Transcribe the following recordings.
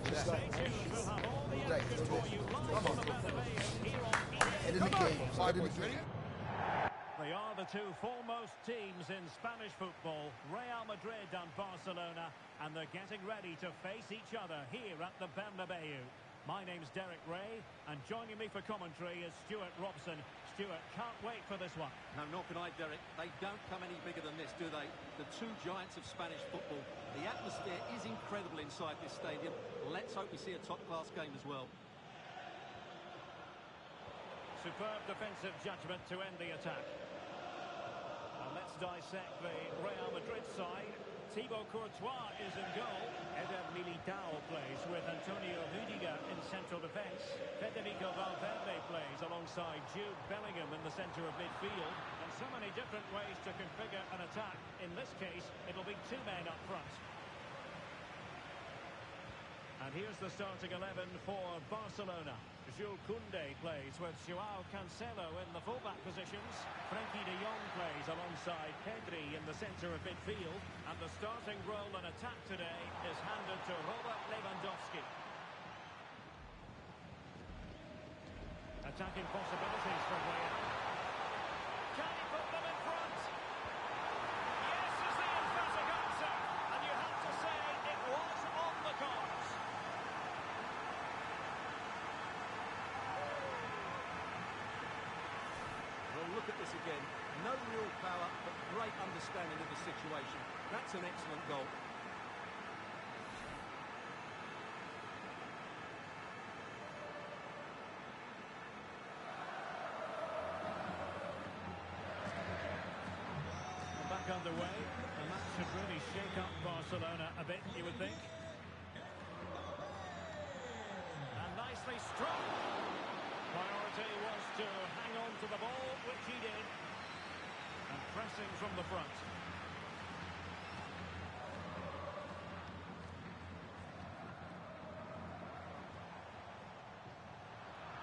Stay tuned, we'll have all the action for you live on the Bernabeu here on Head in the cage. Head in the cage. They are the two foremost teams in Spanish football, Real Madrid and Barcelona, and they're getting ready to face each other here at the Bernabeu. My name's Derek Ray, and joining me for commentary is Stuart Robson. Stuart, can't wait for this one. No, nor can I, Derek. They don't come any bigger than this, do they? The two giants of Spanish football. The atmosphere is incredible inside this stadium. Let's hope we see a top-class game as well. Superb defensive judgment to end the attack. And let's dissect the Real Madrid side. Thibaut Courtois is in goal. Eder Militao plays with Antonio Rudiger in central defence. Federico Valverde plays alongside Jude Bellingham in the centre of midfield. And so many different ways to configure an attack. In this case, it'll be two men up front. And here's the starting 11 for Barcelona. Jules Koundé plays with Joao Cancelo in the fullback positions. Frenkie de Jong plays alongside Pedri in the centre of midfield. And the starting role in attack today is handed to Robert Lewandowski. Attacking possibilities for Real. Can he put them in front? Yes is the emphatic answer. And you have to say it was on the cards. Well, look at this again. No real power, but great understanding of the situation. That's an excellent goal. Back underway, and that should really shake up Barcelona a bit, you would think. And nicely struck. Priority was to hang on to the ball, which he did. And pressing from the front.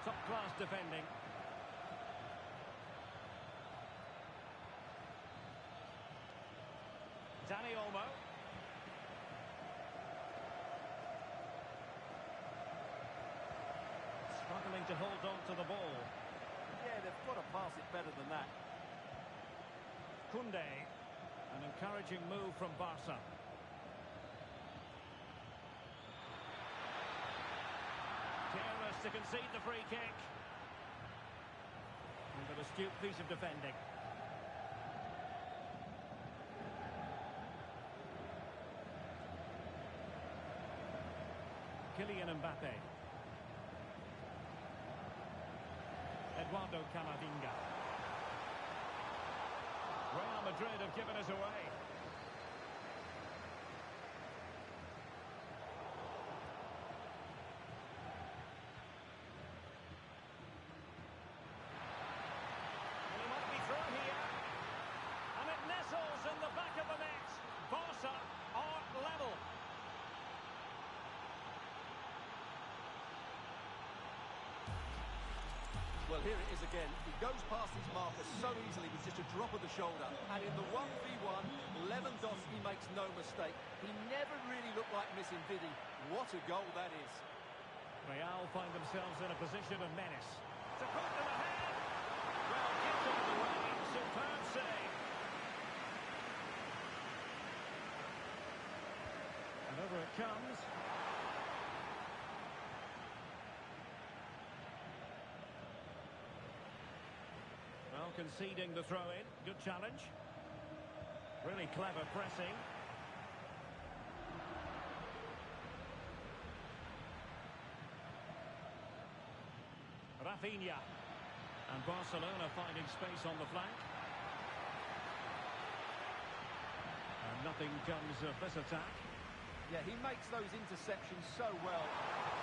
Top-class defending. Dani Olmo. Struggling to hold on to the ball. Yeah, they've got to pass it better than that. Koundé. An encouraging move from Barca. Careless to concede the free kick. And an astute piece of defending. Kylian Mbappe. Eduardo Camavinga. Real Madrid have given us away. And he might be through here. And it nestles in the back of the net. Barca are level. Well, here it is again. He goes past his marker so easily with just a drop of the shoulder. And in the 1v1, Lewandowski makes no mistake. He never really looked like missing, did he? What a goal that is. Real find themselves in a position of menace. To put them ahead. Well, gets out of the way. Superb save. And over it comes. Well, conceding the throw-in. Good challenge. Really clever pressing. Rafinha. And Barcelona finding space on the flank. And nothing comes of this attack. Yeah, he makes those interceptions so well.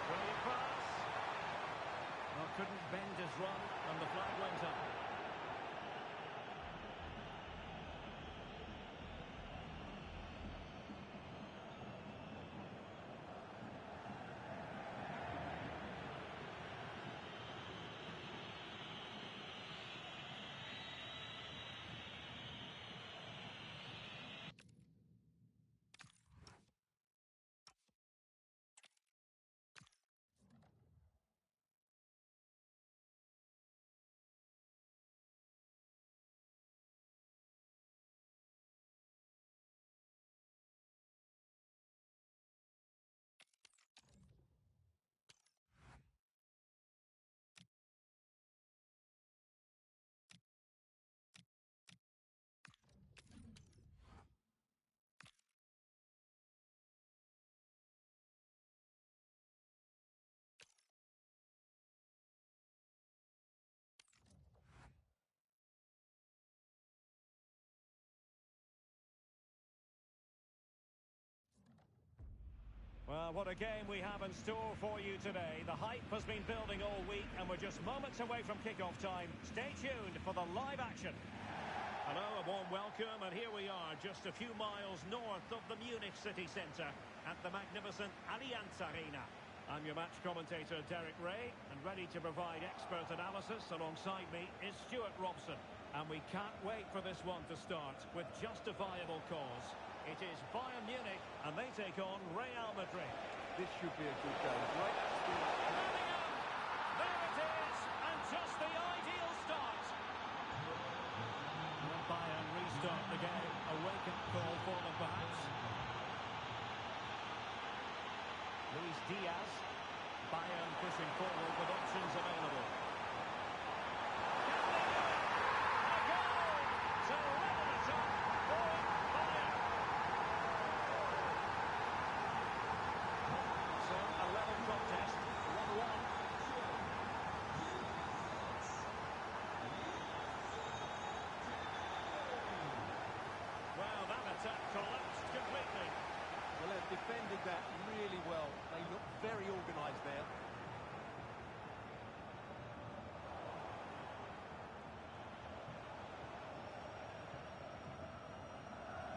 Brilliant pass. Well, couldn't bend his run, and the flag went up. Well, what a game we have in store for you today. The hype has been building all week, and we're just moments away from kickoff time. Stay tuned for the live action. Hello, a warm welcome, and here we are, just a few miles north of the Munich city centre at the magnificent Allianz Arena. I'm your match commentator, Derek Ray, and ready to provide expert analysis alongside me is Stuart Robson. And we can't wait for this one to start with justifiable cause. It is Bayern Munich, and they take on Real Madrid. This should be a good game. Great atmosphere. Bellingham! There it is, and just the ideal start. And Bayern restart the game. A wake-up call for them, perhaps. Luis Diaz. Bayern pushing forward with options available. A goal! To level it up for Bayern. So, a level contest, 1-1. Well, that attack collapsed completely. Well, they've defended that really well. They look very organised there.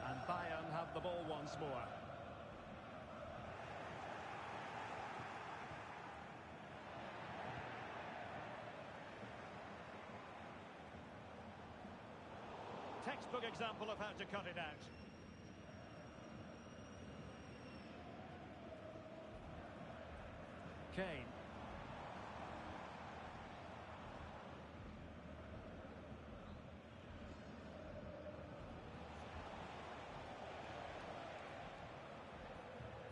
And Bayern have the ball once more. Textbook example of how to cut it out. Kane.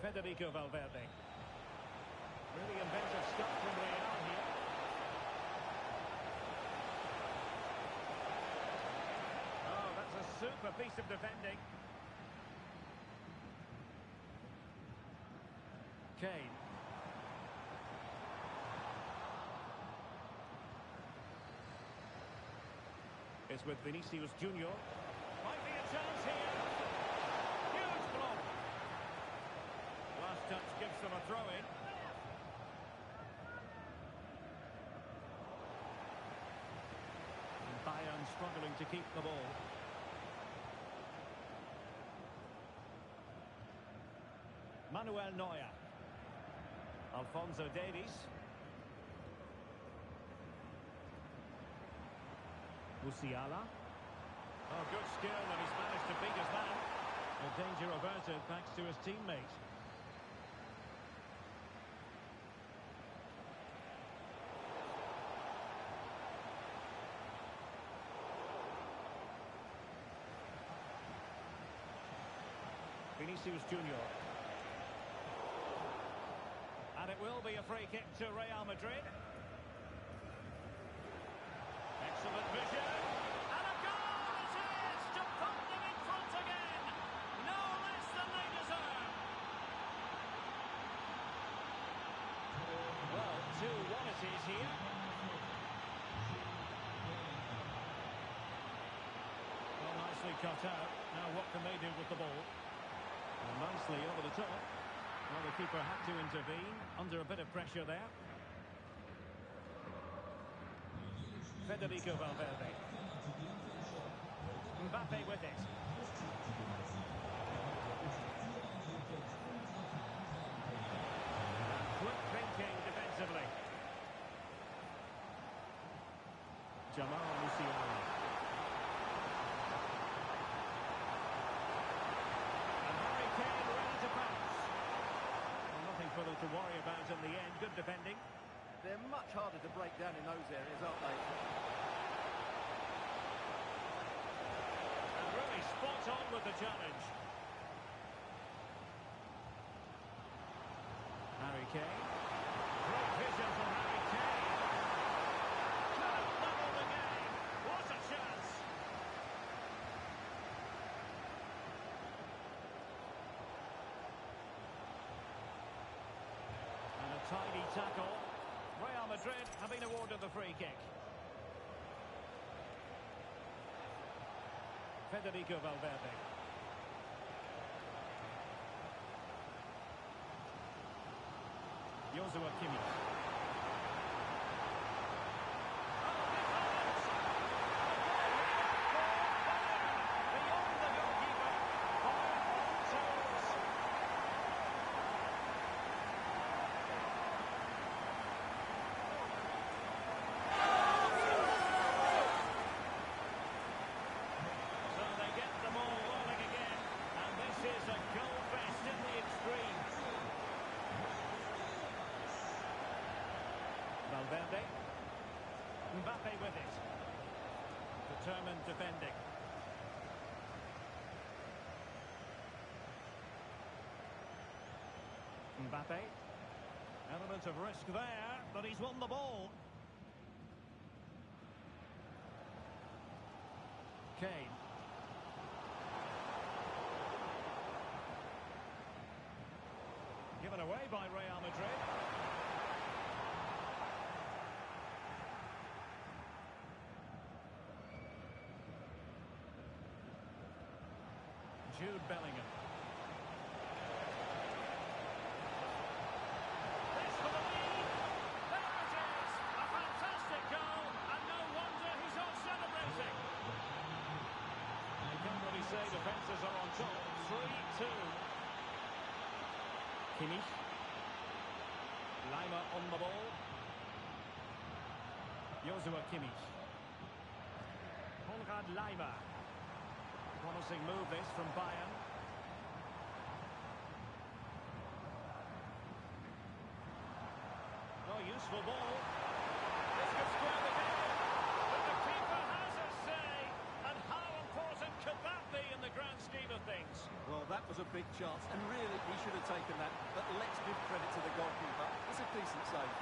Federico Valverde. Really inventive stuff from Real here. Oh, that's a super piece of defending. Kane. Is with Vinicius Junior. Might be a chance here. Huge block. Last touch gives them a throw-in. And Bayern struggling to keep the ball. Manuel Neuer. Alphonso Davies. Musiala. Oh, good skill, and he's managed to beat his man. A danger averted thanks to his teammate. Vinicius Junior. And it will be a free kick to Real Madrid. Excellent vision. And a goal it is to put them in front again. No less than they deserve. Well, 2-1 it is here. Well, nicely cut out. Now what can they do with the ball? And nicely over the top. Well, the keeper had to intervene under a bit of pressure there. Federico Valverde. Mbappe with it. Quick thinking defensively. Jamal Musiala. And Harry Kane ready to pounce. Well, nothing for them to worry about in the end. Good defending. They're much harder to break down in those areas, aren't they? And really spot on with the challenge. Harry Kane. Great vision from Harry Kane. Could have leveled the game. What a chance. And a tidy tackle. Real Madrid have been awarded the free kick. Federico Valverde. Joshua Kimmich. Valverde. Mbappe with it. Determined defending. Mbappe. Element of risk there, but he's won the ball. Kane. Given away by Real Madrid. Jude Bellingham. This for the lead. There it is. A fantastic goal, and no wonder he's off celebrating. You can't really say defences are on top. 3-2. Kimmich. Lima on the ball. Joshua Kimmich. Konrad Lima. Promising move this from Bayern. Oh, useful ball. This could square the game. But the keeper has a say. And how important could that be in the grand scheme of things? Well, that was a big chance, and really he should have taken that. But let's give credit to the goalkeeper. It's a decent save.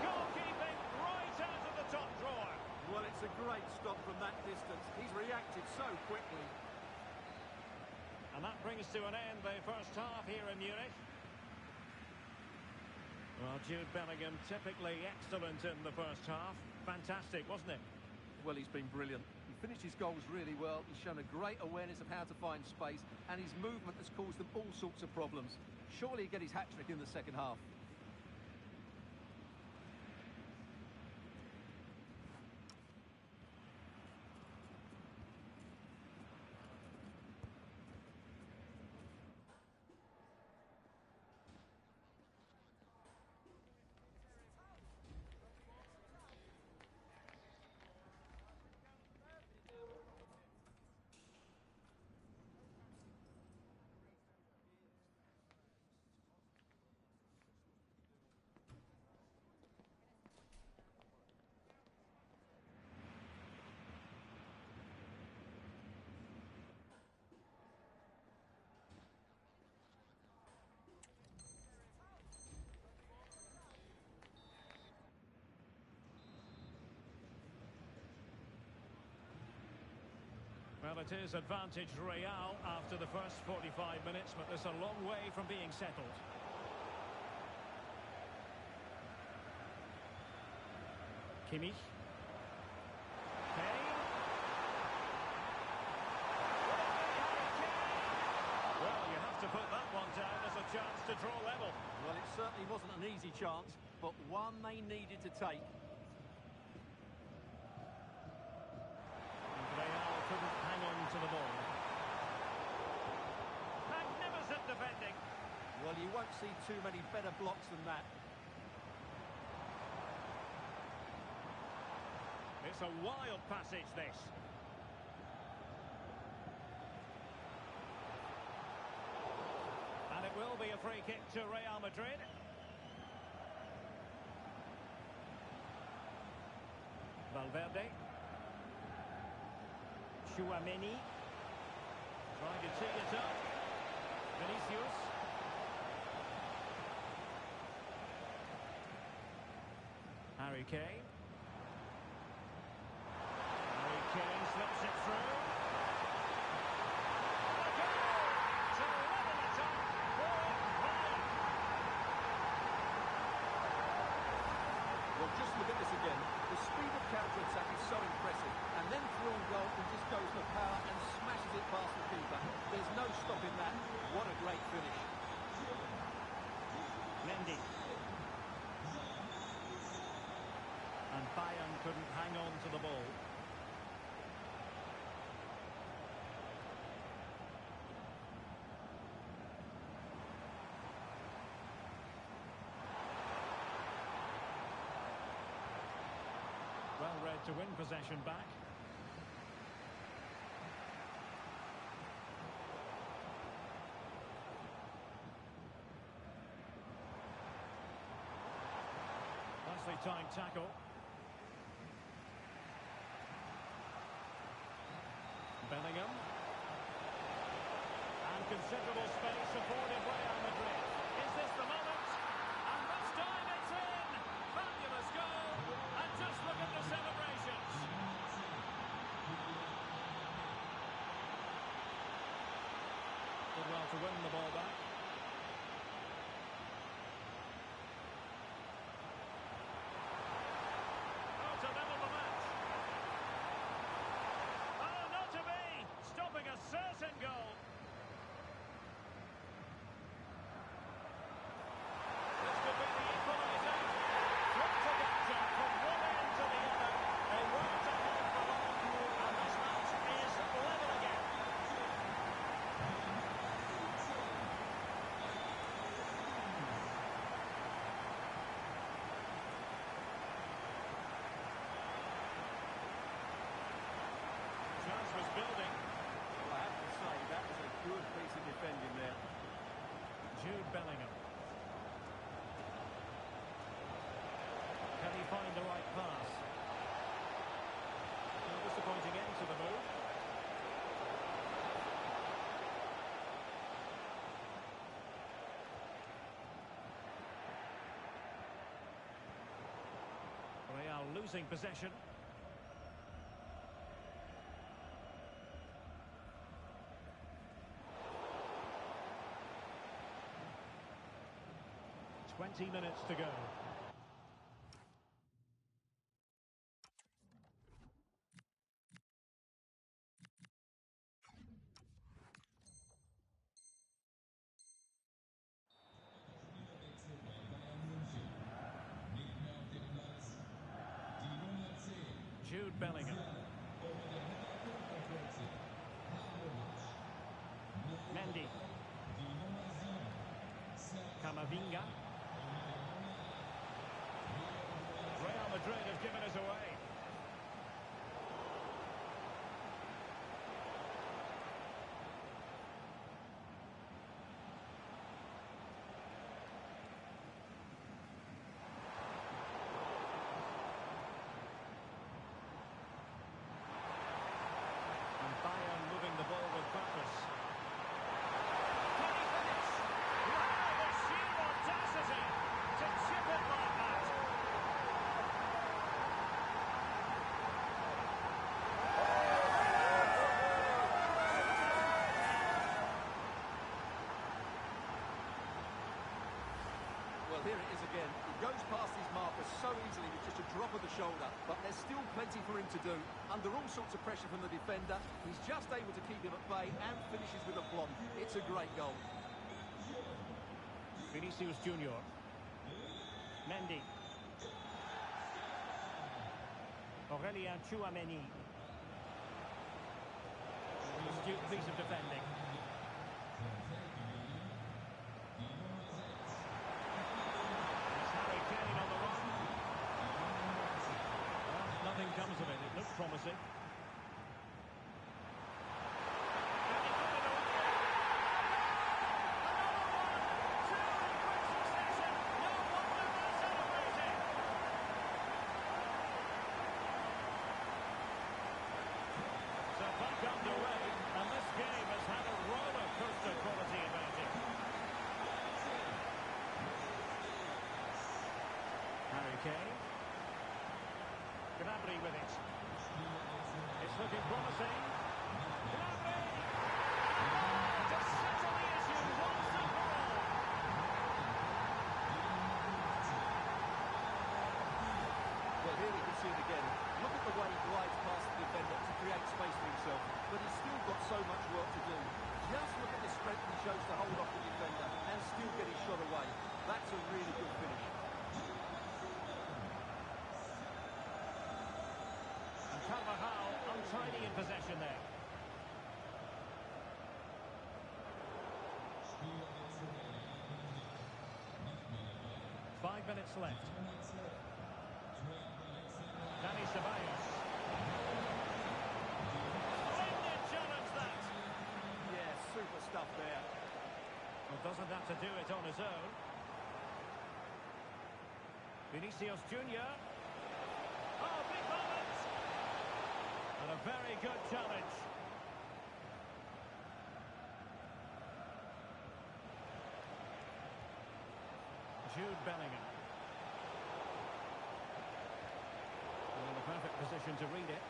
Goalkeeping right out of the top drawer. Well, it's a great stop from that distance. He's reacted so quickly. And that brings to an end the first half here in Munich. Well, Jude Bellingham typically excellent in the first half. Fantastic, wasn't it? Well, he's been brilliant. He finished his goals really well. He's shown a great awareness of how to find space, and his movement has caused them all sorts of problems. Surely he'll get his hat-trick in the second half. Well, it is advantage Real after the first 45 minutes, but there's a long way from being settled. Kimmich. Kane. Well, you have to put that one down as a chance to draw level. Well, it certainly wasn't an easy chance, but one they needed to take. Couldn't hang on to the ball. Magnificent defending. Well, you won't see too many better blocks than that. It's a wild passage, this. And it will be a free kick to Real Madrid. Valverde. Chouameni. Trying to tee it up. Vinicius. Harry Kane. Harry Kane slips it through. A goal to level it up for Bayern. Well, just look at this again. The speed of counter-attack is so impressive. And then through on goal, he just goes for power and smashes it past the keeper. There's no stopping that. What a great finish. to win possession back. Nicely timed tackle. Bellingham. And considerable space afforded Real Madrid. Is this the moment? And this time it's in! Fabulous goal! And just look at the celebrations. Did well to win the ball back. Oh, to level the match. Oh, not to be! Stopping a certain goal. This could be the equaliser. Swift adaptation from one end to the other. They weren't ahead for long, and this match is level again. Chance was building. Well, I have to say, that was a good piece of defending there. Jude Bellingham. Can he find the right pass? No disappointing end to the move. Real losing possession. Twenty minutes to go. Jude Bellingham. Mendy. Camavinga. Real Madrid have given us away. And Bayern moving the ball with purpose. Can he finish? Wow, the sheer audacity to chip it like that. Well, here it is again. He goes past his marker so easily with just a drop of the shoulder, but there's still plenty for him to do. Under all sorts of pressure from the defender, he's just able to keep him at bay and finishes with a plum. It's a great goal. Vinicius Junior. Mendy. Aurelien Tchouameni. Astute piece of defending. It's Harry Kane on the run. Well, nothing comes of it. It looked promising. Can he put it away? Another one! Two in quick succession! No wonder they're celebrating! So back underway, and this game has had a roller coaster quality about it. Harry Kane. Gnabry with it. It's looking promising. Gnabry! To settle the issue once and for all. Well, here we can see it again. Look at the way he glides past the defender to create space for himself, but he's still got so much work to do. Just look at the strength he shows to hold off the defender and still get his shot away. That's a really good finish. And Carvajal untidy in possession there. Five minutes left. Dani Ceballos. clever stuff there. Well, doesn't have to do it on his own. Vinicius Junior. Oh, big moment! And a very good challenge. Jude Bellingham. In the perfect position to read it.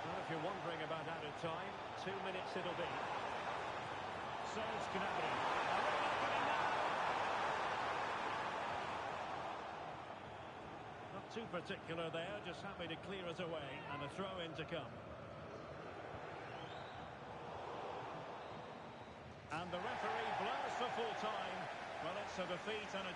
Well, if you're wondering about added time, 2 minutes it'll be. Serge Gnabry. Not too particular there, just happy to clear it away, and a throw-in to come. And the referee blows for full time. Well, it's a defeat and a